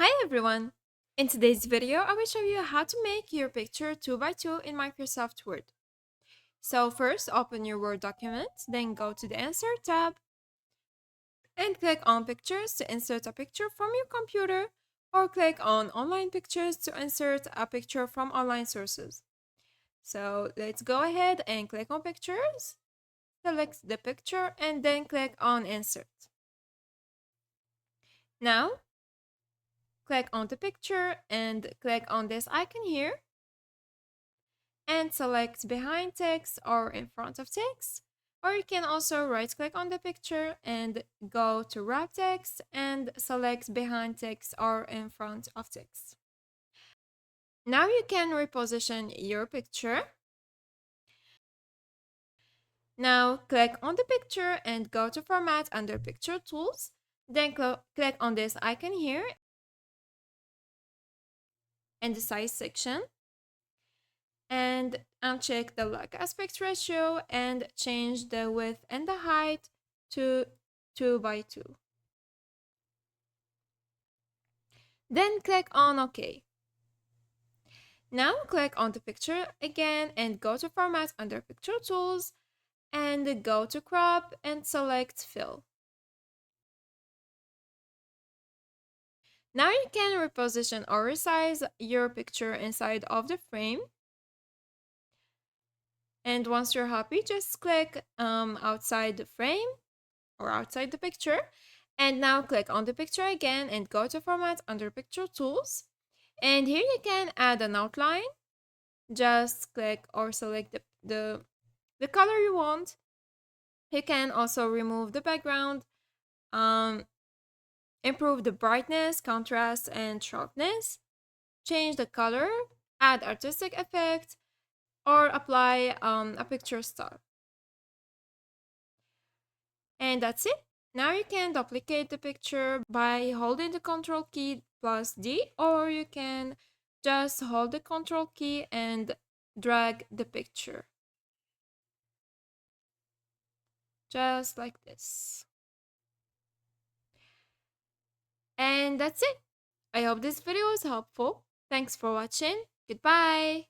Hi everyone! In today's video, I will show you how to make your picture 2 by 2 in Microsoft Word. So first, open your Word document, then go to the Insert tab and click on Pictures to insert a picture from your computer, or click on Online Pictures to insert a picture from online sources. So let's go ahead and click on Pictures, select the picture, and then click on Insert. Now, click on the picture and click on this icon here and select behind text or in front of text. Or you can also right click on the picture and go to wrap text and select behind text or in front of text. Now you can reposition your picture. Now click on the picture and go to format under picture tools. Then click on this icon here in the size section and uncheck the lock aspect ratio and change the width and the height to 2 by 2. Then click on OK. Now click on the picture again and go to format under picture tools and go to crop and select fill. Now you can reposition or resize your picture inside of the frame. And once you're happy, just click outside the frame or outside the picture. And now click on the picture again and go to format under picture tools. And here you can add an outline. Just click or select the color you want. You can also remove the background, um, improve the brightness, contrast, and sharpness, change the color, add artistic effect, or apply a picture style. And that's it. Now you can duplicate the picture by holding the Control key plus D, or you can just hold the Control key and drag the picture. Just like this. And that's it. I hope this video was helpful. Thanks for watching. Goodbye.